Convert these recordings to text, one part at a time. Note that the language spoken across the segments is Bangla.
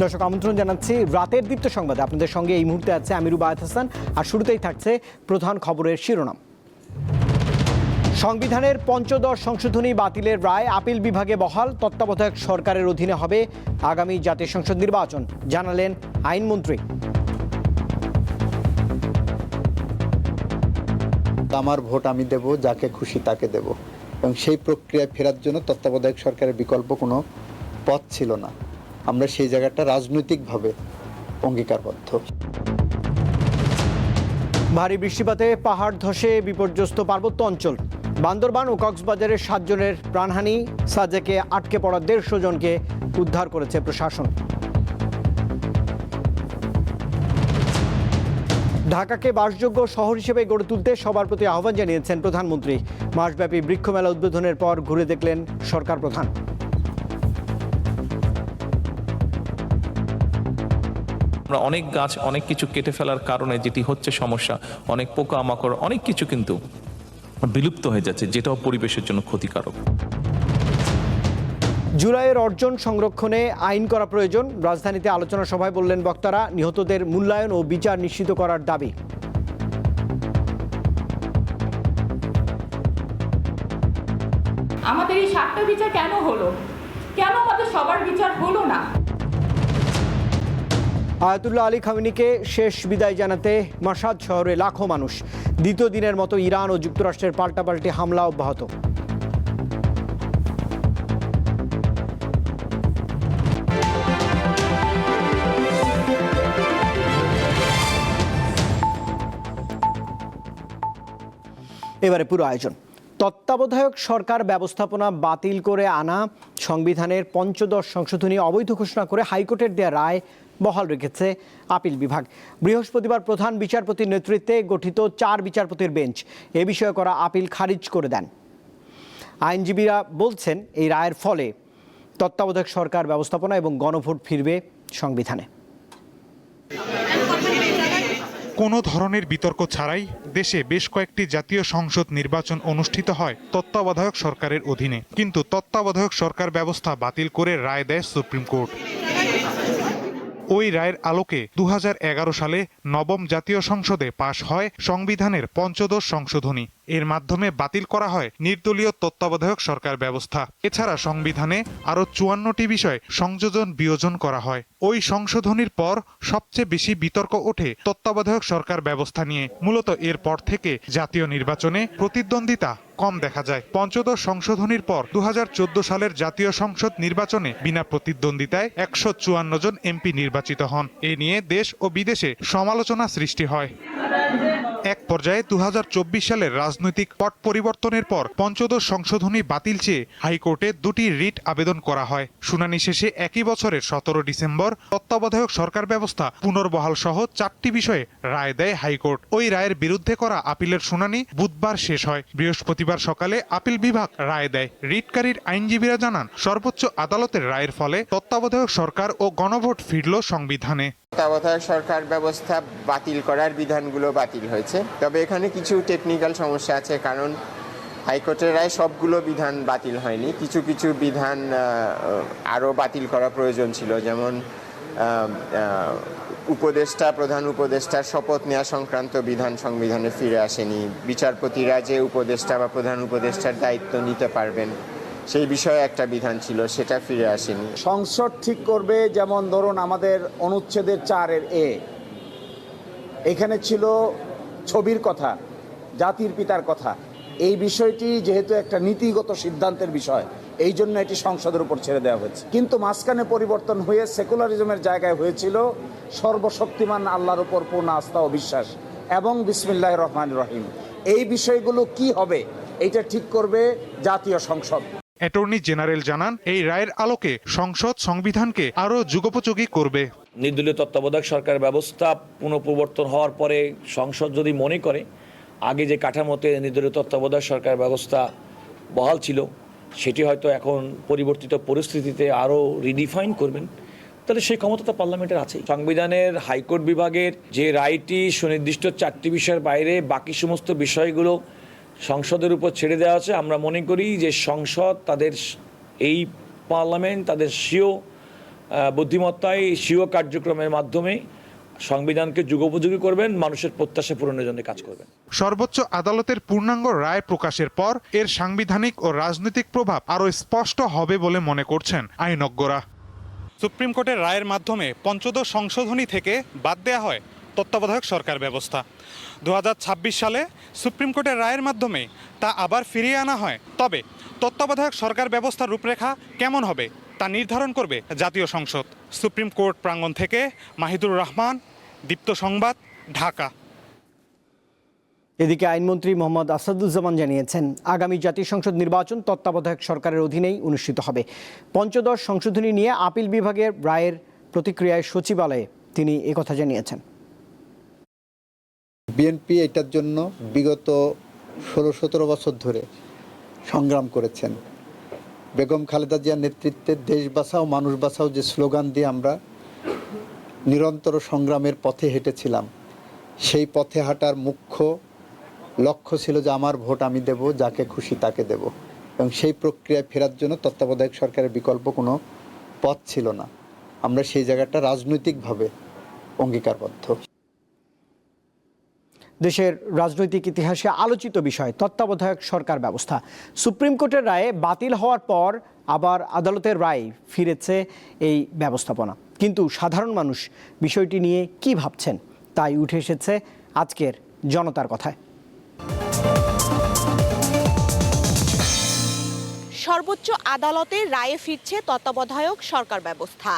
দর্শক আমন্ত্রণ জানাচ্ছি রাতের দীপ্ত সংবাদে। আপনাদের সঙ্গে এই মুহূর্তে আছে আমিরু বায়েত হাসান। আর শুরুতেই থাকছে প্রধান খবরের শিরোনাম। সংবিধানের পঞ্চদশ সংশোধনী বাতিলের রায় আপিল বিভাগে বহাল। তত্ত্বাবধায়ক সরকারের অধীনে হবে আগামী জাতীয় সংসদ নির্বাচন, জানালেন আইনমন্ত্রী। আমার ভোট আমি দেব, যাকে খুশি তাকে দেব, এবং সেই প্রক্রিয়ায় ফেরার জন্য তত্ত্বাবধায়ক সরকারের বিকল্প কোনো পথ ছিল না। আমরা সেই জায়গাটা রাজনৈতিকভাবে অঙ্গীকারবদ্ধ। ভারী বৃষ্টিপাতে পাহাড় ধসে বিপর্যস্ত পার্বত্য অঞ্চল। বান্দরবান ও কক্সবাজারের 7 জনের প্রাণহানি। সাজেকে আটকে পড়া 150 জনকে উদ্ধার করেছে প্রশাসন। ঢাকাকে বাসযোগ্য শহর হিসেবে গড়ে তুলতে সবার প্রতি আহ্বান জানিয়েছেন প্রধানমন্ত্রী। মাসব্যাপী বৃক্ষমেলা উদ্বোধনের পর ঘুরে দেখলেন সরকার প্রধান। অনেক গাছ অনেক কিছু কেটে ফেলার কারণে যেটি হচ্ছে সমস্যা, অনেক পোকামাকড় অনেক কিছু কিন্তু বিলুপ্ত হয়ে যাচ্ছে, যেটাও পরিবেশের জন্য ক্ষতিকারক। জুলাইয়ের অর্জন সংরক্ষণে আইন করা প্রয়োজন। রাজধানীতে আলোচনা সভায় বললেন বক্তারা। নিহতদের মূল্যায়ন ও বিচার নিশ্চিত করার দাবি। আমাদের এই 7টা বিচার কেন হলো? কেন আমাদের সবার বিচার হলো না? আয়াতুল্লাহ আলী খামেনিকে শেষ বিদায় জানাতে মাশহাদ শহরে লাখো মানুষ। দ্বিতীয় দিনের মতো ইরান ও যুক্তরাষ্ট্রের পাল্টাপাল্টি হামলা অব্যাহত। এবারে পুরো আয়োজন। তত্ত্বাবধায়ক সরকার ব্যবস্থাপনা বাতিল করে আনা সংবিধানের পঞ্চদশ সংশোধনী অবৈধ ঘোষণা করে হাইকোর্টের দেয়া রায় বহাল রেখেছে আপিল বিভাগ। বৃহস্পতিবার প্রধান বিচারপতির নেতৃত্বে গঠিত 4 বিচারপতির বেঞ্চ এ বিষয়ে করা আপিল খারিজ করে দেন। আইনজীবীরা বলছেন, এই রায়ের ফলে তত্ত্বাবধায়ক সরকার ব্যবস্থাপনা এবং গণভোট ফিরবে সংবিধানে। কোনো ধরনের বিতর্ক ছাড়াই দেশে বেশ কয়েকটি জাতীয় সংসদ নির্বাচন অনুষ্ঠিত হয় তত্ত্বাবধায়ক সরকারের অধীনে। কিন্তু তত্ত্বাবধায়ক সরকার ব্যবস্থা বাতিল করে রায় দেয় সুপ্রিম কোর্ট। ওই রায়ের আলোকে 2011 সালে নবম জাতীয় সংসদে পাশ হয় সংবিধানের পঞ্চদশ সংশোধনী। এর মাধ্যমে বাতিল করা হয় নির্দলীয় তত্ত্বাবধায়ক সরকার ব্যবস্থা। এছাড়া সংবিধানে আরও 54টি বিষয় সংযোজন বিয়োজন করা হয়। ওই সংশোধনীর পর সবচেয়ে বেশি বিতর্ক ওঠে তত্ত্বাবধায়ক সরকার ব্যবস্থা নিয়ে। মূলত এরপর থেকে জাতীয় নির্বাচনে প্রতিদ্বন্দ্বিতা কম দেখা যায়। পঞ্চদশ সংশোধনীর পর 2014 সালের জাতীয় সংসদ নির্বাচনে বিনা প্রতিদ্বন্দ্বিতায় 154 জন এমপি নির্বাচিত হন। এ নিয়ে দেশ ও বিদেশে সমালোচনা সৃষ্টি হয়। এক পর্যায়ে 2024 সালের রাজনৈতিক পট পরিবর্তনের পর পঞ্চদশ সংশোধনী বাতিল চেয়ে হাইকোর্টে 2টি রিট আবেদন করা হয়। শুনানি শেষে একই বছরের 17 ডিসেম্বর তত্ত্বাবধায়ক সরকার ব্যবস্থা পুনর্বহাল সহ 4টি বিষয়ে রায় দেয় হাইকোর্ট। ওই রায়ের বিরুদ্ধে করা আপিলের শুনানি বুধবার শেষ হয়। বৃহস্পতিবার সকালে আপিল বিভাগ রায় দেয়। রিটকারীর আইনজীবীরা জানান, সর্বোচ্চ আদালতের রায়ের ফলে তত্ত্বাবধায়ক সরকার ও গণভোট ফিরল সংবিধানে। তত্ত্বাবধায়ক সরকার ব্যবস্থা বাতিল করার বিধানগুলো বাতিল হয়েছে, তবে এখানে কিছু টেকনিক্যাল সমস্যা আছে। কারণ হাইকোর্টের রায় সবগুলো বিধান বাতিল হয়নি, কিছু কিছু বিধান আরও বাতিল করা প্রয়োজন ছিল। যেমন উপদেষ্টা, প্রধান উপদেষ্টার শপথ নেওয়া সংক্রান্ত বিধান সংবিধানে ফিরে আসেনি। বিচারপতিরা যে উপদেষ্টা বা প্রধান উপদেষ্টার দায়িত্ব নিতে পারবেন সেই বিষয়ে একটা বিধান ছিল, সেটা ফিরে আসেনি। সংসদ ঠিক করবে, যেমন ধরুন আমাদের অনুচ্ছেদের 4-এর এখানে ছিল ছবির কথা, জাতির পিতার কথা। এই বিষয়টি যেহেতু একটা নীতিগত সিদ্ধান্তের বিষয়, এই জন্য এটি সংসদের উপর ছেড়ে দেওয়া হয়েছে। কিন্তু মাঝখানে পরিবর্তন হয়ে সেকুলারিজমের জায়গায় হয়েছিল সর্বশক্তিমান আল্লাহর উপর পূর্ণ আস্থা ও বিশ্বাস এবং বিসমিল্লাহির রহমানির রহিম। এই বিষয়গুলো কি হবে এটা ঠিক করবে জাতীয় সংসদ। অ্যাটর্নি জেনারেল জানান, এই রায়ের আলোকে সংসদ সংবিধানকে আরও যুগোপযোগী করবে। নির্দলীয় তত্ত্বাবধায়ক সরকার ব্যবস্থা পুনঃপ্রবর্তন হওয়ার পরে সংসদ যদি মনে করে আগে যে কাঠামোতে নির্দলীয় তত্ত্বাবধায়ক সরকার ব্যবস্থা বহাল ছিল, সেটি হয়তো এখন পরিবর্তিত পরিস্থিতিতে আরও রিডিফাইন করবেন, তাহলে সেই ক্ষমতা তো পার্লামেন্টের আছে। সংবিধানের হাইকোর্ট বিভাগের যে রায়টি সুনির্দিষ্ট 4টি বিষয়ের বাইরে বাকি সমস্ত বিষয়গুলো সংসদের উপর ছেড়ে দেওয়া আছে। আমরা মনে করি যে সংসদ তাদের এই পার্লামেন্ট তাদের স্বীয় বুদ্ধিমত্তায় স্বীয় কার্যক্রমের মাধ্যমে সংবিধানকে যুগোপযোগী করবেন, মানুষের প্রত্যাশা পূরণের জন্য কাজ করবেন। সর্বোচ্চ আদালতের পূর্ণাঙ্গ রায় প্রকাশের পর এর সাংবিধানিক ও রাজনৈতিক প্রভাব আরও স্পষ্ট হবে বলে মনে করছেন আইনজ্ঞরা। সুপ্রিম কোর্টের রায়ের মাধ্যমে পঞ্চদশ সংশোধনী থেকে বাদ দেয়া হয় তত্ত্বাবধায়ক সরকার ব্যবস্থা। 2026 সালে সুপ্রিম কোর্টের রায়ের মাধ্যমে তা আবার ফিরিয়ে আনা হয়। তবে তত্ত্বাবধায়ক সরকার ব্যবস্থার রূপরেখা কেমন হবে তা নির্ধারণ করবে জাতীয় সংসদ। সুপ্রিম কোর্ট প্রাঙ্গণ থেকে মাহিদুর রহমান, দীপ্ত সংবাদ, ঢাকা। এদিকে আইনমন্ত্রী মোহাম্মদ আসাদুজ্জামান জানিয়েছেন, আগামী জাতীয় সংসদ নির্বাচন তত্ত্বাবধায়ক সরকারের অধীনেই অনুষ্ঠিত হবে। পঞ্চদশ সংশোধনী নিয়ে আপিল বিভাগের রায়ের প্রতিক্রিয়ায় সচিবালয়ে তিনি একথা জানিয়েছেন। বিএনপি এটার জন্য বিগত 16-17 বছর ধরে সংগ্রাম করেছেন। বেগম খালেদা জিয়ার নেতৃত্বে দেশ বাঁচাও মানুষ বাঁচাও যে স্লোগান দিয়ে আমরা নিরন্তর সংগ্রামের পথে হেঁটেছিলাম, সেই পথে হাঁটার মুখ্য লক্ষ্য ছিল যে আমার ভোট আমি দেব, যাকে খুশি তাকে দেব। এবং সেই প্রক্রিয়ায় ফেরার জন্য তত্ত্বাবধায়ক সরকারের বিকল্প কোনো পথ ছিল না। আমরা সেই জায়গাটা রাজনৈতিকভাবে অঙ্গীকারবদ্ধ। দেশের রাজনৈতিক ইতিহাসে আলোচিত বিষয় তত্ত্বাবধায়ক সরকার ব্যবস্থা। সুপ্রিম কোর্টের রায়ে বাতিল হওয়ার পর আবার আদালতের রায় ফিরেছে এই ব্যবস্থাপনা। কিন্তু সাধারণ মানুষ বিষয়টি নিয়ে কি ভাবছেন তাই উঠে এসেছে আজকের জনতার কথায়। সর্বোচ্চ আদালতের রায়ে ফিরছে তত্ত্বাবধায়ক সরকার ব্যবস্থা।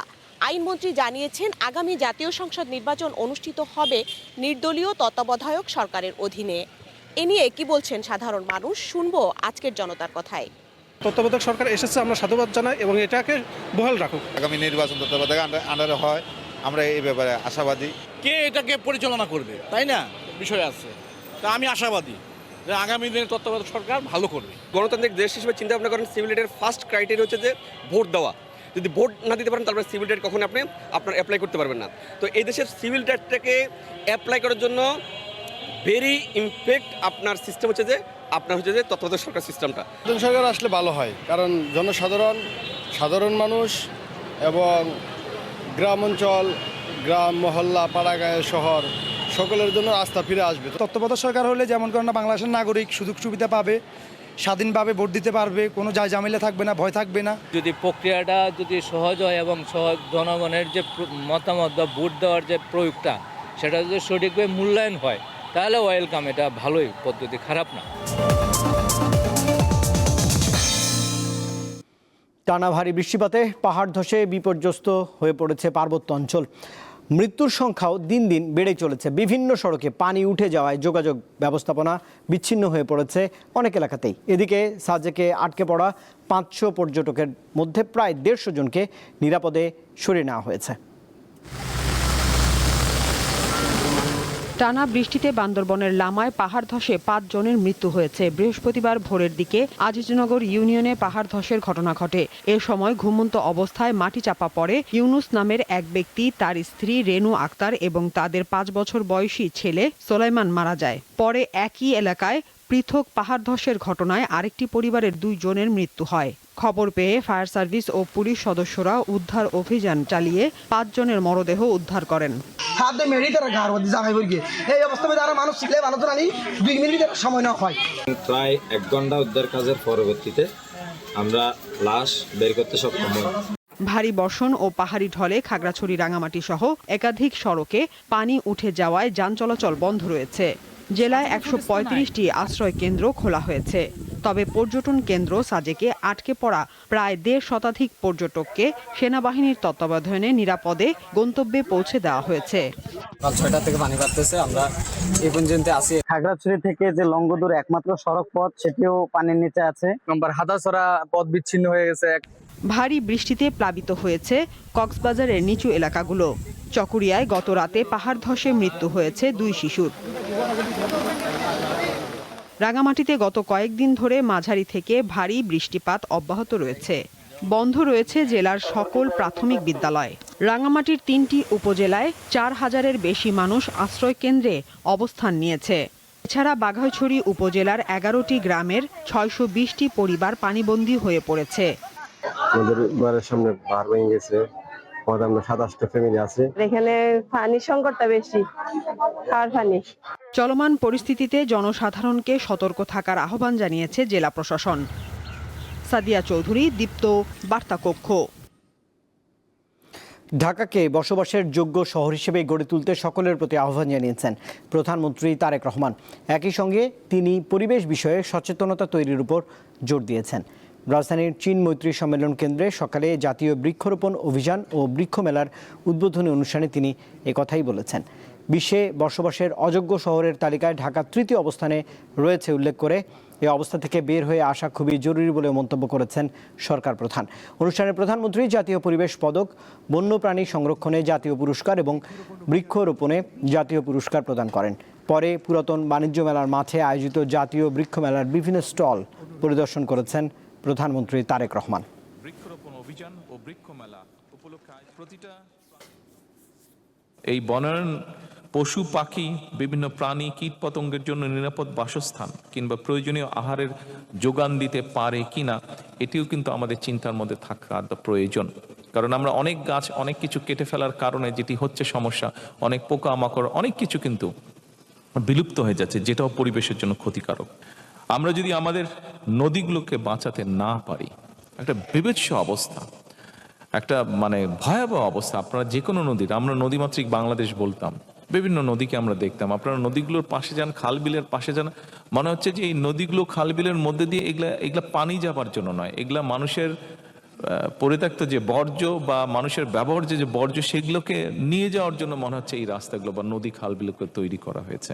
আইনমন্ত্রী জানিয়েছেন, আগামী জাতীয় সংসদ নির্বাচন অনুষ্ঠিত হবে নির্দলীয় তত্ত্বাবধায়ক সরকারের অধীনে। এ নিয়ে কি বলছেন সাধারণ মানুষ, শুনবো আজকের জনতার কথায়। তত্ত্বাবধায়ক সরকার এসেছে, আমরা সাধুবাদ জানাই এবং এটাকে বহাল রাখুক। আগামী নির্বাচন তত্ত্বাবধায়ক আন্ডারে হয়, আমরা এই ব্যাপারে আশাবাদী। কে এটাকে পরিচালনা করবে, তাই না, বিষয় আছে। তা আমি আশাবাদী যে আগামী দিনে তত্ত্বাবধায়ক সরকার ভালো করবে। গণতান্ত্রিক দেশ হিসেবে চিন্তা ভাবনা করেন, সিভিল রাইটের ফার্স্ট ক্রাইটেরিয়া হচ্ছে যে ভোট দেওয়া। যদি ভোট না দিতে পারেন তারপরে সিভিল রাইট কখনো আপনার অ্যাপ্লাই করতে পারবেন না। তো এই দেশের সিভিল রাইটটাকে অ্যাপ্লাই করার জন্য ভেরি ইমপ্যাক্ট আপনার সিস্টেম হচ্ছে যে তত্ত্বাবধায়ক সরকার সিস্টেমটা। সরকার আসলে ভালো হয়, কারণ সাধারণ মানুষ এবং গ্রাম অঞ্চল, গ্রাম মহল্লা, পাড়াগাঁয়ে, শহর সকলের জন্য আস্থা ফিরে আসবে। তত্ত্বাবধায়ক সরকার হলে যেমন করে না, বাংলাদেশের নাগরিক সুযোগ সুবিধা পাবে, স্বাধীনভাবে ভোট দিতে পারবে, কোনো ঝামেলা থাকবে না, ভয় থাকবে না। যদি প্রক্রিয়াটা যদি সহজ হয় এবং জনগণের যে মতামত বা ভোট দেওয়ার যে প্রয়োগটা সেটা যদি সঠিকভাবে মূল্যায়ন হয় তাহলে ওয়েলকাম, এটা ভালোই পদ্ধতি, খারাপ না। টানা ভারী বৃষ্টিপাতে পাহাড় ধসে বিপর্যস্ত হয়ে পড়েছে পার্বত্য অঞ্চল। মৃত্যুর সংখ্যাও দিন দিন বেড়ে চলেছে। বিভিন্ন সড়কে পানি উঠে যাওয়ায় যোগাযোগ ব্যবস্থাপনা বিচ্ছিন্ন হয়ে পড়েছে অনেক এলাকাতেই। এদিকে সাজেকে আটকে পড়া 500 পর্যটকের মধ্যে প্রায় 150 জনকে নিরাপদে সরিয়ে নেওয়া হয়েছে। টানা বৃষ্টিতে বান্দরবনের লামায় পাহাড় ধসে 5 জনের মৃত্যু হয়েছে। বৃহস্পতিবার ভোরের দিকে আজিজনগর ইউনিয়নে পাহাড় ধসের ঘটনা ঘটে। এ সময় ঘুমন্ত অবস্থায় মাটি চাপা পড়ে ইউনুস নামের এক ব্যক্তি, তার স্ত্রী রেনু আক্তার এবং তাদের 5 বছর বয়সী ছেলে সোলাইমান মারা যায়। পরে একই এলাকায় পৃথক পাহাড় ধসের ঘটনায় আরেকটি পরিবারের 2 জনের মৃত্যু হয়। খবর পেয়ে ফায়ার সার্ভিস ও পুলিশ সদস্যরা উদ্ধার অভিযান চালিয়ে 5 জনের মরদেহ উদ্ধার করেন। প্রায় 1 ঘন্টা উদ্ধার কাজের পরবর্তীতে আমরা লাশ বের করতে সক্ষম হই। ভারী বর্ষণ ও পাহাড়ি ঢলে খাগড়াছড়ি, রাঙামাটি সহ একাধিক সড়কে পানি উঠে যাওয়ায় যান চলাচল বন্ধ রয়েছে। জেলায় 135টি আশ্রয় কেন্দ্র খোলা হয়েছে। তবে পর্যটন কেন্দ্র সাজেকে আটকে পড়া প্রায় 1.5 শতাধিক পর্যটককে সেনাবাহিনীর তত্ত্বাবধানে নিরাপদে গন্তব্যে পৌঁছে দেওয়া হয়েছে। সকাল 6টা থেকে পানি বাড়তেছে, আমরা এই পর্যন্ত আছি। খাগড়াছড়ি থেকে যে লংগদুর একমাত্র সড়ক পথ, সেটিও পানির নিচে আছে। নম্বর হাদাছড়া পথ বিচ্ছিন্ন হয়ে গেছে। ভারী বৃষ্টিতে প্লাবিত হয়েছে কক্সবাজারের নিচু এলাকাগুলো। চকরিয়ায় গত রাতে পাহাড় ধসে মৃত্যু হয়েছে 2 শিশুর। রাঙামাটিতে গত কয়েকদিন ধরে মাঝারি থেকে ভারী বৃষ্টিপাত অব্যাহত রয়েছে। বন্ধ রয়েছে জেলার সকল প্রাথমিক বিদ্যালয়। রাঙামাটির 3টি উপজেলায় 4000-এর বেশি মানুষ আশ্রয় কেন্দ্রে অবস্থান নিয়েছে। এছাড়া বাঘাইছড়ি উপজেলার 11টি গ্রামের 620টি পরিবার পানিবন্দী হয়ে পড়েছে। আমাদের বাড়ির সামনে পাহাড় ভেঙে গেছে, আমাদের আমরা 27টা ফ্যামিলি আছে। এখানে পানির সংকটটা বেশি, খাওয়ার পানি। চলমান পরিস্থিতিতে জনসাধারণকে সতর্ক থাকার আহ্বান জানিয়েছে জেলা প্রশাসন। সাদিয়া চৌধুরী, দীপ্ত, বার্তা কক্ষ। ঢাকাকে বসবাসের যোগ্য শহর হিসেবে গড়ে তুলতে সকলের প্রতি আহ্বান জানিয়েছেন প্রধানমন্ত্রী তারেক রহমান। একই সঙ্গে তিনি পরিবেশ বিষয়ে সচেতনতা তৈরির উপর জোর দিয়েছেন। রাজধানীর চীন মৈত্রী সম্মেলন কেন্দ্রে সকালে জাতীয় বৃক্ষরোপণ অভিযান ও বৃক্ষ মেলার উদ্বোধনী অনুষ্ঠানে তিনি একথাই বলেছেন। বিশ্বে বসবাসের অযোগ্য শহরের তালিকায় ঢাকা তৃতীয় অবস্থানে রয়েছে উল্লেখ করে এই অবস্থা থেকে বের হয়ে আসা খুবই জরুরি বলে মন্তব্য করেছেন সরকার প্রধান। অনুষ্ঠানে প্রধানমন্ত্রী জাতীয় পরিবেশ পদক, বন্যপ্রাণী সংরক্ষণে জাতীয় পুরস্কার এবং বৃক্ষরোপণে জাতীয় পুরস্কার প্রদান করেন। পরে পুরাতন বাণিজ্য মেলার মাঠে আয়োজিত জাতীয় বৃক্ষ মেলার বিভিন্ন স্টল পরিদর্শন করেছেন প্রধানমন্ত্রী তারেক রহমান। বৃক্ষরোপণ অভিযান ও বৃক্ষ মেলা উপলক্ষে প্রতিটা এই বনায়ন পশু পাখি বিভিন্ন প্রাণী কীট পতঙ্গের জন্য নিরাপদ বাসস্থান কিংবা প্রয়োজনীয় আহারের যোগান দিতে পারে কিনা এটিও কিন্তু আমাদের চিন্তার মধ্যে থাকার প্রয়োজন। কারণ আমরা অনেক গাছ অনেক কিছু কেটে ফেলার কারণে যেটি হচ্ছে সমস্যা, অনেক পোকামাকড় অনেক কিছু কিন্তু বিলুপ্ত হয়ে যাচ্ছে, যেটাও পরিবেশের জন্য ক্ষতিকারক। আমরা যদি আমাদের নদীগুলোকে বাঁচাতে না পারি, একটা বিভৎস অবস্থা, একটা ভয়াবহ অবস্থা। আপনারা যে কোনো নদীর, আমরা নদীমাতৃক বাংলাদেশ বলতাম, বিভিন্ন নদীকে আমরা দেখতাম। আপনারা নদীগুলোর পাশে যান, খাল বিলের পাশে যান, মনে হচ্ছে যে এই নদীগুলো খাল বিলের মধ্যে দিয়ে এগুলা পানি যাবার জন্য নয়, এগুলা মানুষের পরিত্যক্ত যে বর্জ্য বা মানুষের ব্যবহার যে বর্জ্য সেগুলোকে নিয়ে যাওয়ার জন্য মনে হচ্ছে এই রাস্তাগুলো বা নদী খাল বিলকে তৈরি করা হয়েছে।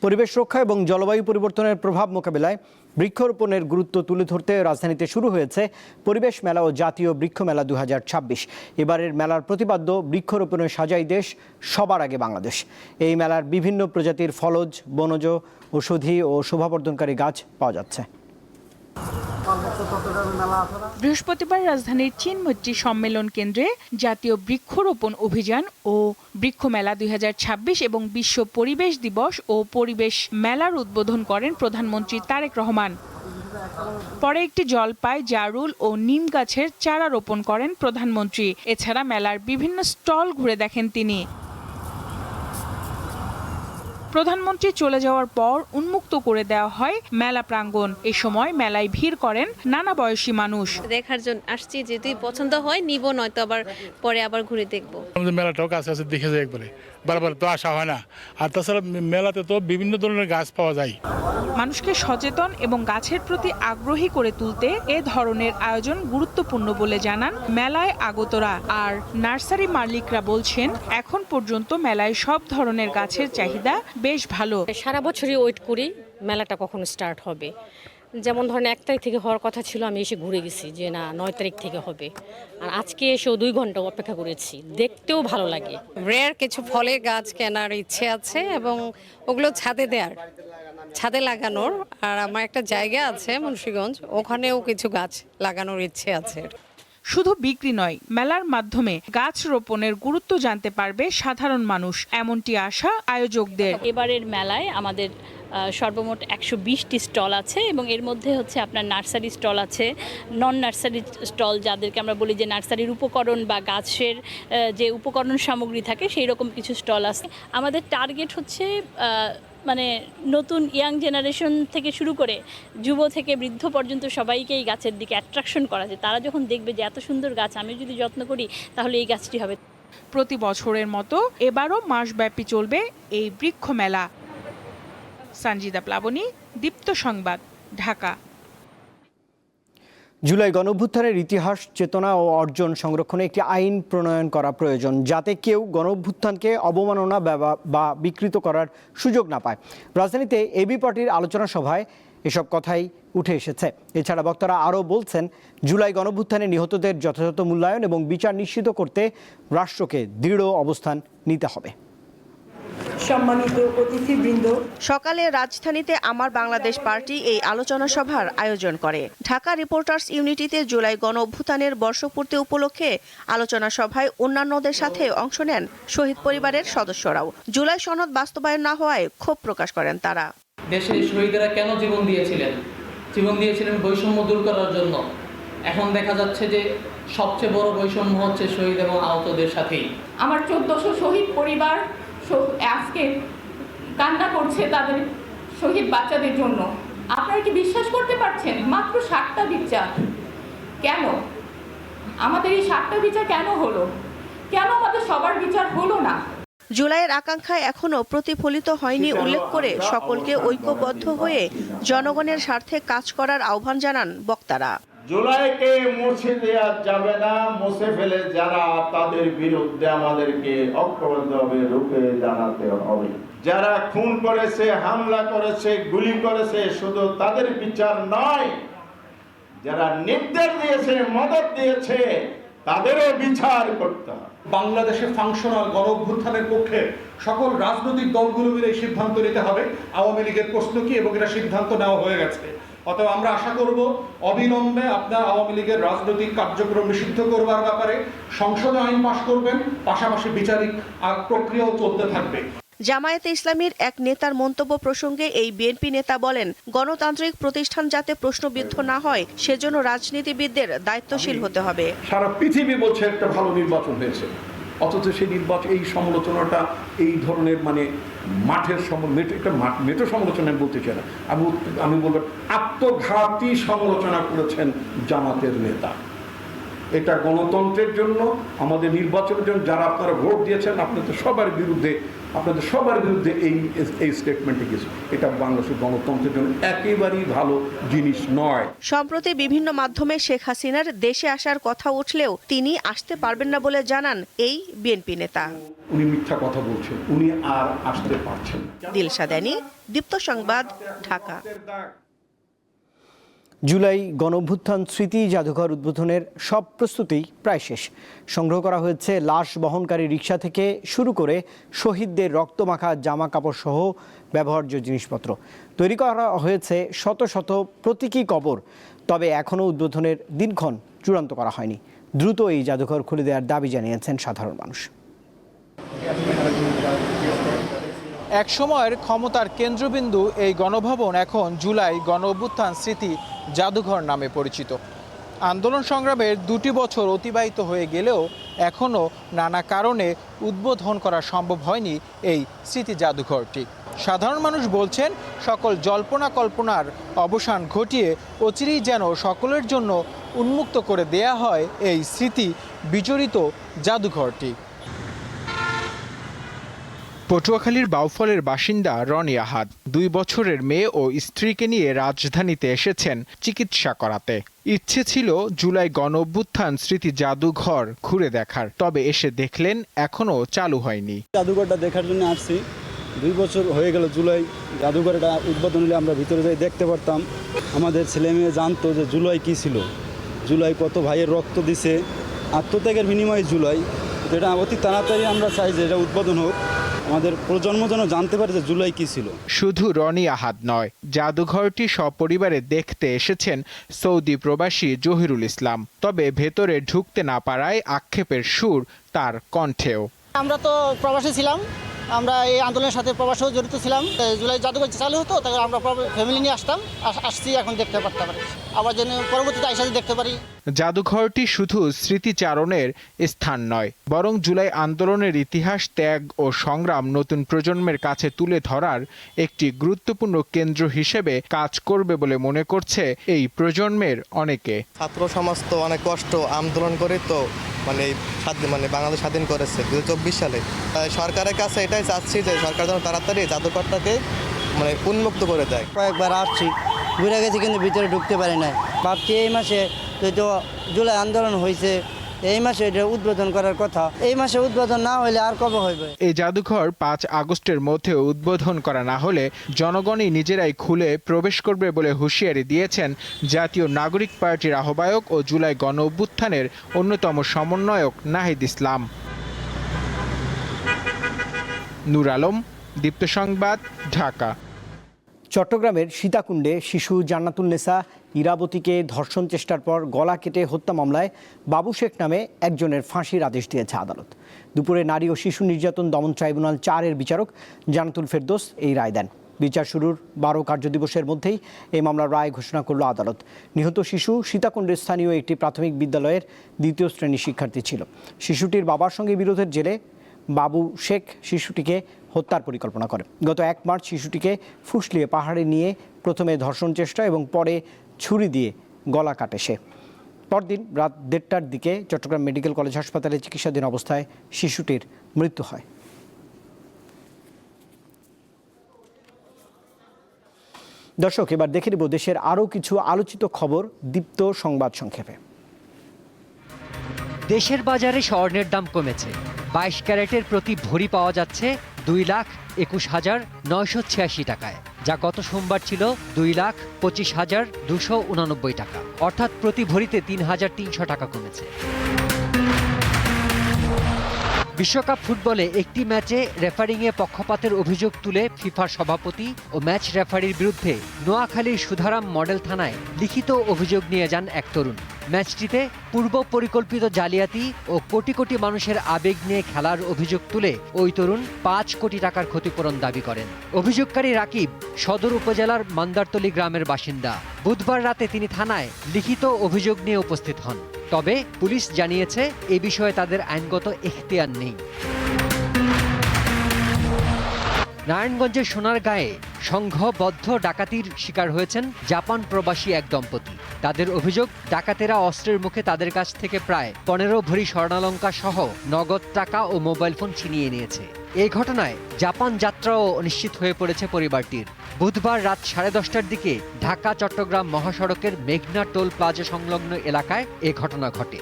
পরিবেশ রক্ষা এবং জলবায়ু পরিবর্তনের প্রভাব মোকাবিলায় বৃক্ষরোপণের গুরুত্ব তুলে ধরতে রাজধানীতে শুরু হয়েছে পরিবেশ মেলা ও জাতীয় বৃক্ষ মেলা 2026। এবারের মেলার প্রতিপাদ্য বৃক্ষরোপণে সাজাই দেশ, সবার আগে বাংলাদেশ। এই মেলার বিভিন্ন প্রজাতির ফলজ, বনজ, ঔষধি ও শোভাবর্ধনকারী গাছ পাওয়া যাচ্ছে। বৃহস্পতিবার রাজধানীর চীন মৈত্রী সম্মেলন কেন্দ্রে জাতীয় বৃক্ষরোপণ অভিযান ও বৃক্ষ মেলা 2026 এবং বিশ্ব পরিবেশ দিবস ও পরিবেশ মেলার উদ্বোধন করেন প্রধানমন্ত্রী তারেক রহমান। পরে একটি জলপাই, জারুল ও নিম গাছের চারা রোপণ করেন প্রধানমন্ত্রী। এছাড়া মেলার বিভিন্ন স্টল ঘুরে দেখেন তিনি। প্রধানমন্ত্রী চলে যাওয়ার পর উন্মুক্ত করে দেওয়া হয় মেলা প্রাঙ্গণ। এ সময় মেলায় ভিড় করেন নানা বয়সী মানুষ। দেখার জন্য আসছি, যদি পছন্দ হয় নিব, নয়তো আবার পরে আবার ঘুরে দেখবো। আমাদের মেলাটাও কাছে আছে, দেখে যায় একবারে, বারবার তো আসা হয় না। আর তাছাড়া মেলাতে তো বিভিন্ন ধরনের গাছ পাওয়া যায়। মানুষকে সচেতন এবং গাছের প্রতি আগ্রহী করে তুলতে এ ধরনের আয়োজন গুরুত্বপূর্ণ বলে জানান মেলায় আগতরা। আর নার্সারি মালিকরা বলছেন, এখন পর্যন্ত মেলায় সব ধরনের গাছের চাহিদা বেশ ভালো। সারা বছরই ওয়েট করি মেলাটা কখন স্টার্ট হবে। যেমন ধরেন 1 তারিখ থেকে হওয়ার কথা ছিল, আমি এসে ঘুরে গেছি যে না 9 তারিখ থেকে হবে। আর আজকে এসেও 2 ঘন্টা অপেক্ষা করেছি, দেখতেও ভালো লাগে। রেয়ার কিছু ফলের গাছ কেনার ইচ্ছে আছে এবং ওগুলো ছাদে লাগানোর। আর আমার একটা জায়গা আছে মুন্সিগঞ্জ, ওখানেও কিছু গাছ লাগানোর ইচ্ছে আছে। শুধু বিক্রি নয়, মেলার মাধ্যমে গাছ রোপণের গুরুত্ব জানতে পারবে সাধারণ মানুষ, এমনটি আশা আয়োজকদের। এবারের মেলায় আমাদের সর্বমোট 120টি স্টল আছে এবং এর মধ্যে হচ্ছে আপনার নার্সারি স্টল আছে, নন নার্সারি স্টল, যাদেরকে আমরা বলি যে নার্সারির উপকরণ বা গাছের যে উপকরণ সামগ্রী থাকে সেই রকম কিছু স্টল আছে। আমাদের টার্গেট হচ্ছে নতুন ইয়াং জেনারেশন থেকে শুরু করে যুব থেকে বৃদ্ধ পর্যন্ত সবাইকে এই গাছের দিকে অ্যাট্রাকশন করা যায়। তারা যখন দেখবে যে এত সুন্দর গাছ, আমি যদি যত্ন করি তাহলে এই গাছটি হবে। প্রতি বছরের মতো এবারও মাসব্যাপী চলবে এই বৃক্ষ মেলা। সঞ্জিদা প্লাবনী, দীপ্ত সংবাদ, ঢাকা। জুলাই গণঅভ্যুত্থানের ইতিহাস, চেতনা ও অর্জন সংরক্ষণে একটি আইন প্রণয়ন করা প্রয়োজন, যাতে কেউ গণঅভ্যুত্থানকে অবমাননা বা বিকৃত করার সুযোগ না পায়। রাজধানীতে এবি পার্টির আলোচনা সভায় এসব কথাই উঠে এসেছে। এছাড়া বক্তারা আরও বলছেন, জুলাই গণঅভ্যুত্থানে নিহতদের যথাযথ মূল্যায়ন এবং বিচার নিশ্চিত করতে রাষ্ট্রকে দৃঢ় অবস্থান নিতে হবে। সম্মানিত অতিথিবৃন্দ, সকালে রাজধানীতে আমার বাংলাদেশ পার্টি এই আলোচনা সভার আয়োজন করে। ঢাকা রিপোর্টার্স ইউনিটিতে জুলাই গণ অভ্যুত্থানের বর্ষপূর্তি উপলক্ষে আলোচনা সভায় অন্যান্যদের সাথে অংশ নেন শহীদ পরিবারের সদস্যরাও। জুলাই সনদ বাস্তবায়ন না হওয়ায় ক্ষোভ প্রকাশ করেন তারা। দেশের শহীদেরা কেন জীবন দিয়েছিলেন? জীবন দিয়েছিলেন বৈষম্য দূর করার জন্য, এখন দেখা যাচ্ছে যে সবচেয়ে বড় বৈষম্য হচ্ছে শহীদ এবং আহতদের সাথেই। আমার 1400 শহীদ পরিবার আজকে কান্না করছে তাদের শহীদ বাচ্চাদের জন্য। আপনারা কি বিশ্বাস করতে পারছেন? মাত্র 7টা বিচার। কেন আমাদের এই 7টা বিচার কেন হলো? কেন আমাদের সবার বিচার হলো না? জুলাইয়ের আকাঙ্ক্ষা এখনো প্রতিফলিত হয়নি উল্লেখ করে সকলকে ঐক্যবদ্ধ হয়ে জনগণের স্বার্থে কাজ করার আহ্বান জানান বক্তারা। জুলাইকে মুছে দেওয়া যাবে না, মুছে ফেলে যারা তাদের বিরুদ্ধে আমাদেরকে ঐক্যবদ্ধভাবে রুখে জানাতে হবে। যারা খুন করেছে, হামলা করেছে, গুলি করেছে, শুধু তাদের বিচার নয়, যারা নির্দেশ দিয়েছে, মদত দিয়েছে, তাদেরও বিচার করতে হবে। বাংলাদেশে ফাংশনাল গণ অভ্যুত্থানের পক্ষে সকল রাজনৈতিক দলগুলো মিলে সিদ্ধান্ত নিতে হবে আওয়ামী লীগের প্রশ্ন কি, এবং এটা সিদ্ধান্ত নেওয়া হয়ে গেছে। অতএব আমরা আশা করব অবিলম্বে আপনার আওয়ামী লীগের রাজনৈতিক কার্যক্রম নিষিদ্ধ করবার ব্যাপারে সংসদে আইন পাশ করবেন, পাশাপাশি বিচারিক প্রক্রিয়াও চলতে থাকবে। জামায়াতে ইসলামীর এক নেতার মন্তব্য প্রসঙ্গে এই বিএনপি নেতা বলেন, গণতান্ত্রিক প্রতিষ্ঠান যাতে প্রশ্নবিদ্ধ না হয় সেজন্য রাজনীতিবিদদের দায়িত্বশীল হতে হবে। সারা পৃথিবী বলছে একটা ভালো নির্বাচন হয়েছে, অথচ সেই নির্বাচন, এই সমালোচনাটা এই ধরনের মাঠের একটা মেটো সমালোচনা বলতে চাই না, আমি বলবো আত্মঘাতী সমালোচনা করেছেন জামাতের নেতা। এটা গণতন্ত্রের জন্য, আমাদের নির্বাচনের জন্য যারা আপনারা ভোট দিয়েছেন আপনাদের সবার বিরুদ্ধে এই স্টেটমেন্টে গেছে। এটা বাংলাদেশের গণতন্ত্রের জন্য একেবারেই ভালো জিনিস নয়। সম্প্রতি বিভিন্ন মাধ্যমে শেখ হাসিনার দেশে আসার কথা উঠলেও তিনি আসতে পারবেন না বলে জানান এই বিএনপি নেতা। উনি মিথ্যা কথা বলছেন, উনি আর আসতে পারছেন না। দিলশা দেনি, দীপ্ত সংবাদ, ঢাকা। জুলাই গণঅভ্যুত্থান স্মৃতি জাদুঘর উদ্বোধনের সব প্রস্তুতি প্রায় শেষ। সংগ্রহ করা হয়েছে লাশ বহনকারী রিকশা থেকে শুরু করে শহীদদের রক্তমাখা জামা কাপড় সহ ব্যবহার্য জিনিসপত্র। তৈরি করা হয়েছে শত শত প্রতীকী কবর। তবে এখনও উদ্বোধনের দিনক্ষণ চূড়ান্ত করা হয়নি। দ্রুত এই জাদুঘর খুলে দেওয়ার দাবি জানিয়েছেন সাধারণ মানুষ। এক সময়ের ক্ষমতার কেন্দ্রবিন্দু এই গণভবন এখন জুলাই গণঅভ্যুত্থান স্মৃতি জাদুঘর নামে পরিচিত। আন্দোলন সংগ্রামের 2টি বছর অতিবাহিত হয়ে গেলেও এখনও নানা কারণে উদ্বোধন করা সম্ভব হয়নি এই স্মৃতি জাদুঘরটি। সাধারণ মানুষ বলছেন, সকল জল্পনা কল্পনার অবসান ঘটিয়ে অচিরেই যেন সকলের জন্য উন্মুক্ত করে দেয়া হয় এই স্মৃতি বিজড়িত জাদুঘরটি। পটুয়াখালীর বাউফলের বাসিন্দা রনি আহাদ 2 বছরের মেয়ে ও স্ত্রীকে নিয়ে রাজধানীতে এসেছেন চিকিৎসা করাতে। ইচ্ছে ছিল জুলাই গণঅভ্যুত্থান স্মৃতি জাদুঘর ঘুরে দেখার, তবে এসে দেখলেন এখনো চালু হয়নি। জাদুঘরটা দেখার জন্য আসছি, 2 বছর হয়ে গেল। জুলাই জাদুঘরটা উদ্বোধন হলে আমরা ভিতরে যাই দেখতে পারতাম, আমাদের ছেলে মেয়ে জানতো যে জুলাই কী ছিল, জুলাই কত ভাইয়ের রক্ত দিছে, আত্মত্যাগের বিনিময়ে জুলাই। যেটা অতি তাড়াতাড়ি আমরা চাই যে এটা উদ্বোধন হোক, আমাদের প্রজন্ম যেন জানতে পারে যে জুলাই কি ছিল। শুধু রনি আহাদ নয়, জাদুঘরটি সপরিবারে দেখতে এসেছেন সৌদি প্রবাসী জহিরুল ইসলাম। তবে ভেতরে ঢুকতে না পারায় আক্ষেপের সুর তার কণ্ঠেও। আমরা তো প্রবাসী ছিলাম, আমরা এই আন্দোলনের সাথে প্রবাসেও জড়িত ছিলাম। জুলাই জাদুঘর চালু হতো, তাই আমরা ফ্যামিলি নিয়ে আসছি, এখন দেখতে পারতে পারি, আবার যেন পরবর্তীতে আইসা দেখতে পারি। জাদুঘরটি শুধু স্মৃতিচারণের স্থান নয়, বরং জুলাই আন্দোলনের ইতিহাস, ত্যাগ ও সংগ্রাম নতুন প্রজন্মের কাছে তুলে ধরার একটি গুরুত্বপূর্ণ কেন্দ্র হিসেবে কাজ করবে বলে মনে করছে এই প্রজন্মের অনেকে। ছাত্র সমাজ তো অনেক কষ্ট আন্দোলন করে তো বাংলাদেশ স্বাধীন করেছে 2024 সালে। সরকারের কাছে এটাই চাচ্ছি যে সরকার যেন তাড়াতাড়ি জাদুঘরটাকে উন্মুক্ত করে দেয়। কয়েকবার আসছি, ঘুরে গেছি, কিন্তু ভিতরে ঢুকতে পারি নাই। ভাবছি এই মাসে যেহেতু জুলাই আন্দোলন হয়েছে, এই মাসে এটা উদ্বোধন করার কথা, এই মাসে উদ্বোধন না হলে আর কবে হইবে। এই জাদুঘর 5 আগস্টের মধ্যে উদ্বোধন করা না হলে জনগণই নিজেরাই খুলে প্রবেশ করবে বলে হুঁশিয়ারি দিয়েছেন জাতীয় নাগরিক পার্টির আহ্বায়ক ও জুলাই গণঅভ্যুত্থানের অন্যতম সমন্বয়ক নাহিদ ইসলাম। নূর আলম, দীপ্ত সংবাদ, ঢাকা। চট্টগ্রামের সীতাকুণ্ডে শিশু জান্নাতুন্নেসা ইরাবতীকে ধর্ষণ চেষ্টার পর গলা কেটে হত্যা মামলায় বাবু শেখ নামে একজনের ফাঁসির আদেশ দিয়েছে আদালত। দুপুরে নারী ও শিশু নির্যাতন দমন ট্রাইব্যুনাল 4-এর বিচারক জান্নাতুল ফেরদৌস এই রায় দেন। বিচার শুরুর 12 কার্যদিবসের মধ্যেই এই মামলার রায় ঘোষণা করল আদালত। নিহত শিশু সীতাকুণ্ডের স্থানীয় একটি প্রাথমিক বিদ্যালয়ের 2য় শ্রেণীর শিক্ষার্থী ছিল। শিশুটির বাবার সঙ্গে বিরোধের জেরে বাবু শেখ শিশুটিকে হত্যার পরিকল্পনা করে। গত 1 মার্চ শিশুটিকে ফুসলিয়ে পাহাড়ে নিয়ে প্রথমে ধর্ষণ চেষ্টা এবং পরে ছুরি দিয়ে গলা কাটে সে। পরদিন রাত 1:30টার দিকে চট্টগ্রাম মেডিকেল কলেজ হাসপাতালে চিকিৎসাধীন অবস্থায় শিশুটির মৃত্যু হয়। দর্শক, এবার দেখে নেব দেশের আরও কিছু আলোচিত খবর দীপ্ত সংবাদ সংক্ষেপে। দেশের বাজারে স্বর্ণের দাম কমেছে। 22 ক্যারেটের প্রতি ভরি পাওয়া যাচ্ছে 2,21,986 টাকায়, যা গত সোমবার ছিল 2,25,289 টাকা, অর্থাৎ প্রতি ভরিতে 3,300 টাকা কমেছে। বিশ্বকাপ ফুটবলে একটি ম্যাচে রেফারিংয়ে পক্ষপাতের অভিযোগ তুলে ফিফার সভাপতি ও ম্যাচ রেফারির বিরুদ্ধে নোয়াখালীর সুধারাম মডেল থানায় লিখিত অভিযোগ নিয়ে যান এক তরুণ। ম্যাচটিতে পূর্ব পরিকল্পিত জালিয়াতি ও কোটি কোটি মানুষের আবেগ নিয়ে খেলার অভিযোগ তুলে ওই তরুণ 5 কোটি টাকার ক্ষতিপূরণ দাবি করেন। অভিযোগকারী রাকিব সদর উপজেলার মান্দারতলী গ্রামের বাসিন্দা। বুধবার রাতে তিনি থানায় লিখিত অভিযোগ নিয়ে উপস্থিত হন। তবে পুলিশ জানিয়েছে এ বিষয়ে তাদের আইনগত এখতিয়ার নেই। নারায়ণগঞ্জের সোনারগাঁয়ে সংঘবদ্ধ ডাকাতির শিকার হয়েছেন জাপান প্রবাসী এক দম্পতি। তাদের অভিযোগ, ডাকাতেরা অস্ত্রের মুখে তাদের কাছ থেকে প্রায় 15 ভরি স্বর্ণালঙ্কার সহ নগদ টাকা ও মোবাইল ফোন ছিনিয়ে নিয়েছে। এই ঘটনায় জাপান যাত্রাও অনিশ্চিত হয়ে পড়েছে পরিবারটির। বুধবার রাত 10:30টার দিকে ঢাকা চট্টগ্রাম মহাসড়কের মেঘনা টোল প্লাজা সংলগ্ন এলাকায় এ ঘটনা ঘটে।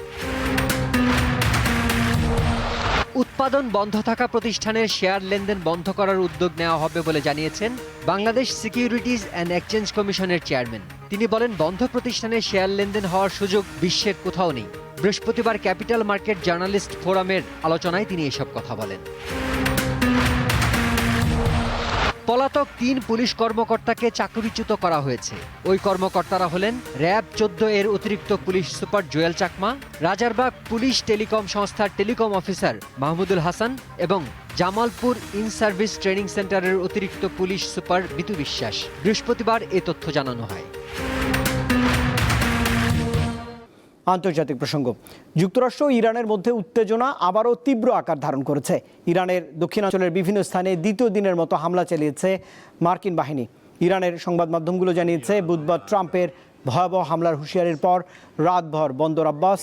উৎপাদন বন্ধ থাকা প্রতিষ্ঠানের শেয়ার লেনদেন বন্ধ করার উদ্যোগ নেওয়া হবে বলে জানিয়েছেন বাংলাদেশ সিকিউরিটিজ অ্যান্ড এক্সচেঞ্জ কমিশনের চেয়ারম্যান। তিনি বলেন, বন্ধ প্রতিষ্ঠানের শেয়ার লেনদেন হওয়ার সুযোগ বিশ্বের কোথাও নেই। বৃহস্পতিবার ক্যাপিটাল মার্কেট জার্নালিস্ট ফোরামের আলোচনায় তিনি এসব কথা বলেন। পলাতক 3 পুলিশ কর্মকর্তাকে চাকরিচ্যুত করা হয়েছে। ওই কর্মকর্তারা হলেন র্যাব 14 এর অতিরিক্ত police super Jewel Chakma, Rajarbagh police telecom সংস্থার টেলিকম অফিসার মাহমুদুল হাসান এবং জামালপুর ইন সার্ভিস ট্রেনিং সেন্টারের অতিরিক্ত পুলিশ সুপার বিতু বিশ্বাস। বৃহস্পতিবার এ তথ্য জানানো হয়। আন্তর্জাতিক প্রসঙ্গ। যুক্তরাষ্ট্র ও ইরানের মধ্যে উত্তেজনা আবারও তীব্র আকার ধারণ করেছে। ইরানের দক্ষিণাঞ্চলের বিভিন্ন স্থানে দ্বিতীয় দিনের মতো হামলা চালিয়েছে মার্কিন বাহিনী। ইরানের সংবাদ মাধ্যমগুলো জানিয়েছে, বুধবার ট্রাম্পের ভয়াবহ হামলার হুঁশিয়ারির পর রাতভর বন্দর আব্বাস,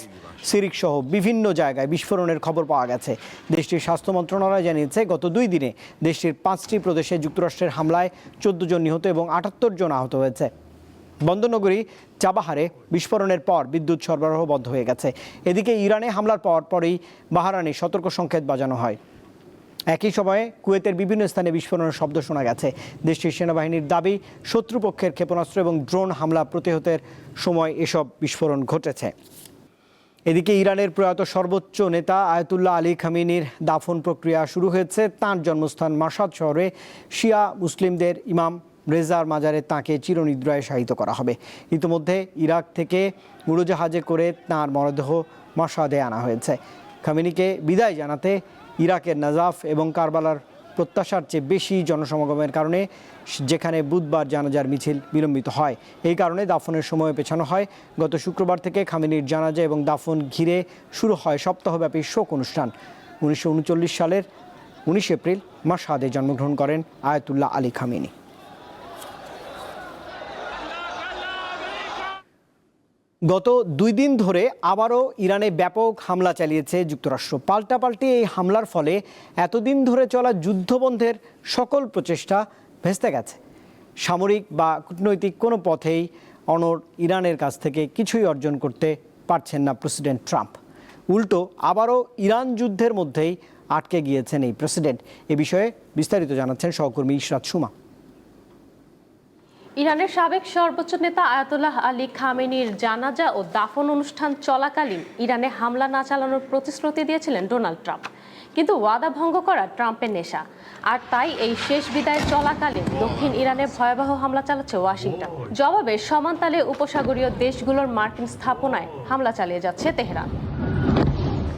সিরিক সহ বিভিন্ন জায়গায় বিস্ফোরণের খবর পাওয়া গেছে। দেশটির স্বাস্থ্য মন্ত্রণালয় জানিয়েছে, গত 2 দিনে দেশটির 5টি প্রদেশে যুক্তরাষ্ট্রের হামলায় 14 জন নিহত এবং 78 জন আহত হয়েছে। বন্দরনগরী চাবাহারে বিস্ফোরণের পর বিদ্যুৎ সরবরাহ বন্ধ হয়ে গেছে। এদিকে ইরানে হামলার পরই বাহরাইনে সতর্ক সংকেত বাজানো হয়। একই সময়ে কুয়েতের বিভিন্ন স্থানে বিস্ফোরণের শব্দ শোনা গেছে। দেশটির সেনাবাহিনীর দাবি, শত্রুপক্ষের ক্ষেপণাস্ত্র এবং ড্রোন হামলা প্রতিহতের সময় এসব বিস্ফোরণ ঘটেছে। এদিকে ইরানের প্রয়াত সর্বোচ্চ নেতা আয়াতুল্লাহ আলী খামেনির দাফন প্রক্রিয়া শুরু হয়েছে। তাঁর জন্মস্থান মাশহাদ শহরে শিয়া মুসলিমদের ইমাম রেজার মাজারে তাঁকে চিরনিদ্রায় শায়িত করা হবে। ইতিমধ্যে ইরাক থেকে উড়োজাহাজে করে তাঁর মরদেহ মাশহাদে আনা হয়েছে। খামেনিকে বিদায় জানাতে ইরাকের নাজাফ এবং কারবালার প্রত্যাশার চেয়ে বেশি জনসমাগমের কারণে যেখানে বুধবার জানাজার মিছিল বিলম্বিত হয়, এই কারণে দাফনের সময় পেছানো হয়। গত শুক্রবার থেকে খামেনির জানাজা এবং দাফন ঘিরে শুরু হয় সপ্তাহব্যাপী শোক অনুষ্ঠান। 1939 সালের 19 এপ্রিল মাশহাদে জন্মগ্রহণ করেন আয়াতুল্লাহ আলী খামেনি। গত 2 দিন ধরে আবারও ইরানে ব্যাপক হামলা চালিয়েছে যুক্তরাষ্ট্র। পাল্টাপাল্টি এই হামলার ফলে এতদিন ধরে চলা যুদ্ধবন্ধের সকল প্রচেষ্টা ভেস্তে গেছে। সামরিক বা কূটনৈতিক কোনো পথেই অনড় ইরানের কাছ থেকে কিছুই অর্জন করতে পারছেন না প্রেসিডেন্ট ট্রাম্প। উল্টো আবারও ইরান যুদ্ধের মধ্যেই আটকে গিয়েছেন এই প্রেসিডেন্ট। এ বিষয়ে বিস্তারিত জানাচ্ছেন সহকর্মী ইশরাত সুমা। ইরানের সাবেক সর্বোচ্চ নেতা আয়াতুল্লাহ আলী খামেনির জানাজা ও দাফন অনুষ্ঠান চলাকালীন ইরানে হামলা না চালানোর প্রতিশ্রুতি দিয়েছিলেন ডোনাল্ড ট্রাম্প, কিন্তু ওয়াদা ভঙ্গ করা ট্রাম্পের নেশা। আর তাই এই শেষ বিদায় চলাকালীন দক্ষিণ ইরানে ভয়াবহ হামলা চালাচ্ছে ওয়াশিংটন। জবাবে সমান তালে উপসাগরীয় দেশগুলোর মার্কিন স্থাপনায় হামলা চালিয়ে যাচ্ছে তেহরান।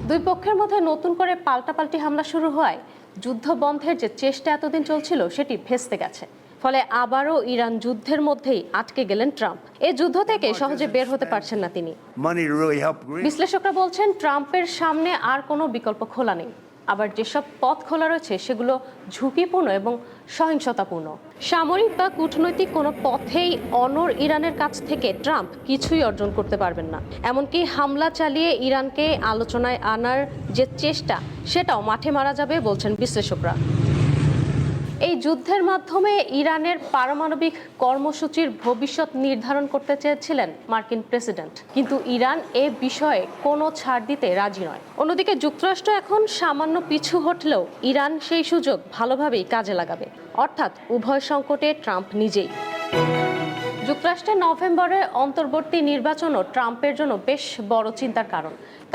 দুই পক্ষের মধ্যে নতুন করে পাল্টাপাল্টি হামলা শুরু হওয়ায় যুদ্ধ বন্ধের যে চেষ্টা এতদিন চলছিল সেটি ভেস্তে গেছে। ফলে আবারও ইরান যুদ্ধের মধ্যেই আটকে গেলেন ট্রাম্প। এই যুদ্ধ থেকে সহজে বের হতে পারছেন না তিনি। বিশ্লেষকরা বলছেন ট্রাম্পের সামনে আর কোনো বিকল্প খোলা নেই। আবার যেসব পথ খোলা রয়েছে সেগুলো ঝুঁকিপূর্ণ এবং সহিংসতাপূর্ণ। সামরিক বা কূটনৈতিক কোনো পথেই অনড় ইরানের কাছ থেকে ট্রাম্প কিছুই অর্জন করতে পারবেন না। এমনকি হামলা চালিয়ে ইরানকে আলোচনায় আনার যে চেষ্টা সেটাও মাঠে মারা যাবে বলছেন বিশ্লেষকরা। এই যুদ্ধের মাধ্যমে ইরানের পারমাণবিক কর্মসূচির ভবিষ্যৎ নির্ধারণ করতে চেয়েছিলেন মার্কিন প্রেসিডেন্ট, কিন্তু ইরান এ বিষয়ে কোনো ছাড় দিতে রাজি নয়। অন্যদিকে যুক্তরাষ্ট্র এখন সামান্য পিছু হটলেও ইরান সেই সুযোগ ভালোভাবেই কাজে লাগাবে, অর্থাৎ উভয় সংকটে ট্রাম্প নিজেই। যুক্তরাষ্ট্রের নভেম্বরে অন্তর্বর্তী নির্বাচনও ট্রাম্পের জন্য বেশ বড় চিন্তার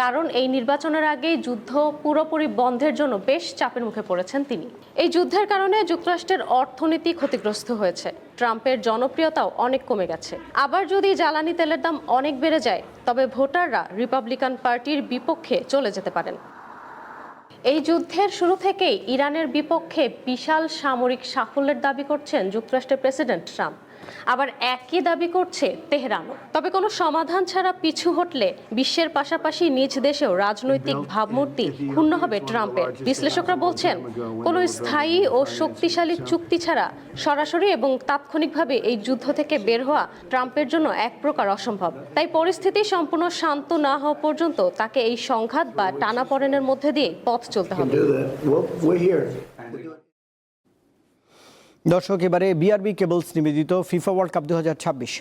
কারণ এই নির্বাচনের আগেই যুদ্ধ পুরোপুরি বন্ধের জন্য বেশ চাপের মুখে পড়েছেন তিনি। এই যুদ্ধের কারণে যুক্তরাষ্ট্রের অর্থনীতি ক্ষতিগ্রস্ত হয়েছে, ট্রাম্পের জনপ্রিয়তাও অনেক কমে গেছে। আবার যদি জ্বালানি তেলের দাম অনেক বেড়ে যায় তবে ভোটাররা রিপাবলিকান পার্টির বিপক্ষে চলে যেতে পারেন। এই যুদ্ধের শুরু থেকেই ইরানের বিপক্ষে বিশাল সামরিক সাফল্যের দাবি করছেন যুক্তরাষ্ট্রের প্রেসিডেন্ট ট্রাম্প, আবার একই দাবি করছে তেহরানও। তবে কোনো সমাধান ছাড়া পিছু হটলে বিশ্বের পাশাপাশি নিজ দেশেও রাজনৈতিক ভাবমূর্তি ক্ষুণ্ণ হবে ট্রাম্পের। বিশ্লেষকরা বলছেন কোনো স্থায়ী ও শক্তিশালী চুক্তি ছাড়া সরাসরি এবং তাৎক্ষণিকভাবে এই যুদ্ধ থেকে বের হওয়া ট্রাম্পের জন্য এক প্রকার অসম্ভব। তাই পরিস্থিতি সম্পূর্ণ শান্ত না হওয়া পর্যন্ত তাকে এই সংঘাত বা টানাপোড়েনের মধ্যে দিয়ে পথ চলতে হবে। দর্শক, এবারে বিআরবি কেবলস নিবেদিত ফিফা ওয়ার্ল্ড কাপ 2026।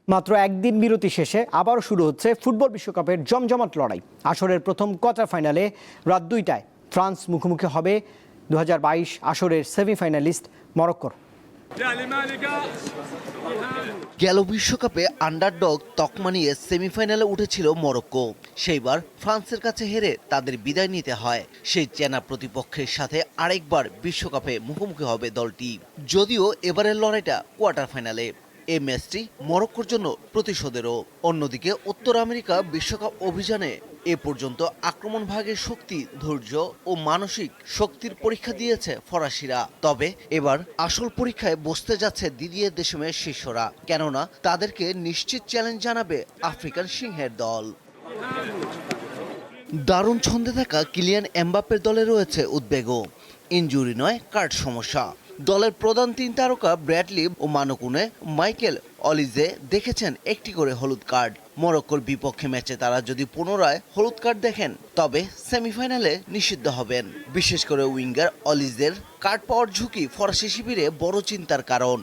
মাত্র একদিন বিরতি শেষে আবারও শুরু হচ্ছে ফুটবল বিশ্বকাপের জমজমাট লড়াই। আসরের প্রথম কোয়ার্টার ফাইনালে রাত 2টায় ফ্রান্স মুখোমুখি হবে 2022 আসরের সেমিফাইনালিস্ট মরক্কোর। গেল বিশ্বকাপে আন্ডারডগ তকমা নিয়ে সেমিফাইনালে উঠেছিল মরক্কো। সেইবার ফ্রান্সের কাছে হেরে তাদের বিদায় নিতে হয়। সেই চেনা প্রতিপক্ষের সাথে আরেকবার বিশ্বকাপে মুখোমুখি হবে দলটি, যদিও এবারের লড়াইটা কোয়ার্টার ফাইনালে। এই ম্যাচটি মরক্কোর জন্য প্রতিশোধেরও। অন্যদিকে উত্তর আমেরিকা বিশ্বকাপ অভিযানে এ পর্যন্ত আক্রমণ ভাগের শক্তি, ধৈর্য ও মানসিক শক্তির পরীক্ষা দিয়েছে ফরাসিরা। তবে এবার আসল পরীক্ষায় বসতে যাচ্ছে দিদিয়ে দেশমের শিষ্যরা, কেননা তাদেরকে নিশ্চিত চ্যালেঞ্জ জানাবে আফ্রিকান সিংহের দল। দারুণ ছন্দে থাকা কিলিয়ান এমবাপ্পের দলে রয়েছে উদ্বেগও। ইনজুরি নয়, কার্ড সমস্যা। দলের প্রধান 3 তারকা ব্র্যাডলি ও মানকুনে মাইকেল অলিজে দেখেছেন একটি করে হলুদ কার্ড। মরক্কোর বিপক্ষে ম্যাচে তারা যদি পুনরায় হলুদ কার্ড দেখেন তবে সেমিফাইনালে নিষিদ্ধ হবেন। বিশেষ করে উইঙ্গার অলিজের কার্ড পাওয়ার ঝুঁকি ফরাসি শিবিরে বড় চিন্তার কারণ।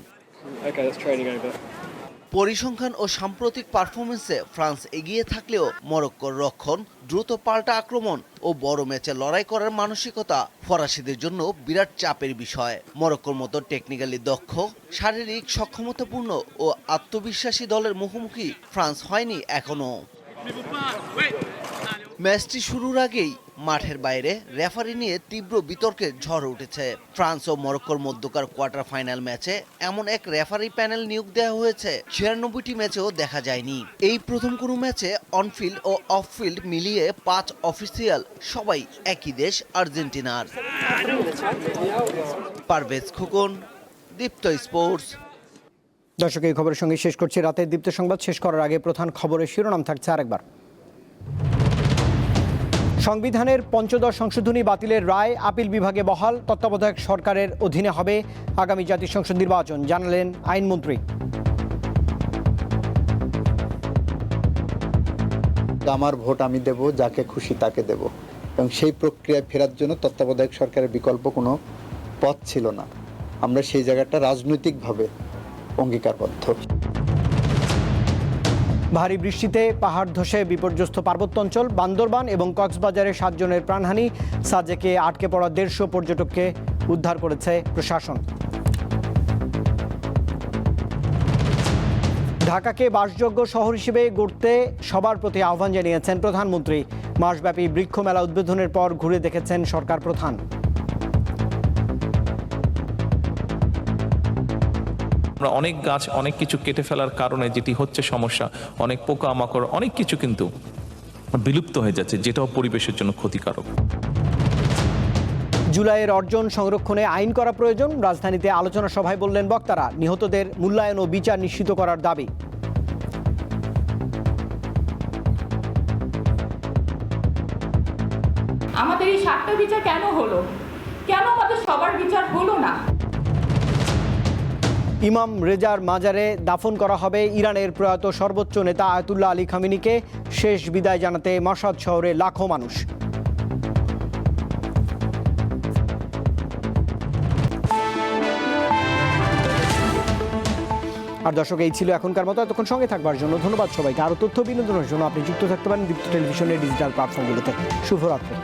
পরিসংখ্যান ও সাম্প্রতিক পারফরমেন্সে ফ্রান্স এগিয়ে থাকলেও মরক্কোর রক্ষণ, দ্রুত পাল্টা আক্রমণ ও বড় ম্যাচে লড়াই করার মানসিকতা ফরাসিদের জন্য বিরাট চাপের বিষয়। মরক্কোর মতো টেকনিক্যালি দক্ষ, শারীরিক সক্ষমতাপূর্ণ ও আত্মবিশ্বাসী দলের মুখোমুখি ফ্রান্স হয়নি এখনো। ম্যাচটি শুরুর আগেই মাঠের বাইরে রেফারি নিয়ে তীব্র বিতর্কের ঝড় উঠেছে। ফ্রান্স ও মরক্কোর মধ্যকার কোয়ার্টার ফাইনাল ম্যাচে এমন এক রেফারি প্যানেল নিয়োগ দেওয়া হয়েছে 96টি ম্যাচেও দেখা যায়নি। এই প্রথম কোনো ম্যাচে অনফিল্ড ও অফফিল্ড মিলিয়ে 5 অফিসিয়াল, সবাই একই দেশ আর্জেন্টিনার। পারভেজ খোকন, দীপ্ত স্পোর্টস। দর্শক, এই খবরের সঙ্গে শেষ করছি রাতের দীপ্ত সংবাদ। শেষ করার আগে প্রধান খবরের শিরোনাম থাকছে আরেকবার। সংবিধানের ৫ম সংশোধনী বাতিলের রায় আপিল বিভাগে বহাল, তত্ত্বাবধায়ক সরকারের অধীনে হবে আগামী জাতীয় সংসদ নির্বাচন, জানালেন আইনমন্ত্রী। আমার ভোট আমি দেব, যাকে খুশি তাকে দেব, এবং সেই প্রক্রিয়ায় ফেরার জন্য তত্ত্বাবধায়ক সরকারের বিকল্প কোনো পথ ছিল না। আমরা সেই জায়গাটা রাজনৈতিকভাবে অঙ্গীকারবদ্ধ। ভারী বৃষ্টিতে পাহাড় ধসে বিপর্যস্ত পার্বত্য অঞ্চল, বান্দরবান এবং কক্সবাজারে 7 জনের প্রাণহানি। সাজেকে আটকে পড়া 150 পর্যটককে উদ্ধার করেছে প্রশাসন। ঢাকাকে বাসযোগ্য শহর হিসেবে গড়তে সবার প্রতি আহ্বান জানিয়েছেন প্রধানমন্ত্রী। মাসব্যাপী বৃক্ষ মেলা উদ্বোধনের পর ঘুরে দেখেছেন সরকার প্রধান। আমরা অনেক গাছ অনেক কিছু কেটে ফেলার কারণে যেটি হচ্ছে সমস্যা, অনেক পোকামাকড় অনেক কিছু কিন্তু বিলুপ্ত হয়ে যাচ্ছে, যেটাও পরিবেশের জন্য ক্ষতিকারক। জুলাইয়ের অর্জন সংরক্ষণে আইন করা প্রয়োজন। রাজধানীতে আলোচনা সভায় বললেন বক্তারা। নিহতদের মূল্যায়ন ও বিচার নিশ্চিত করার দাবি। আমাদের এই 7টা বিচার কেন হলো? কেন আমাদের সবার বিচার হলো না? ইমাম রেজার মাজারে দাফন করা হবে ইরানের প্রয়াত সর্বোচ্চ নেতা আয়াতুল্লাহ আলী খামেনিকে। শেষ বিদায় জানাতে মাশহাদ শহরে লাখো মানুষ। আর দর্শক, এই ছিল এখনকার মতো। এতক্ষণ সঙ্গে থাকবার জন্য ধন্যবাদ সবাইকে। আরও তথ্য বিনোদনের জন্য আপনি যুক্ত থাকতে পারেন দীপ্ত টেলিভিশনের ডিজিটাল প্ল্যাটফর্মগুলোতে। শুভরাত্রি।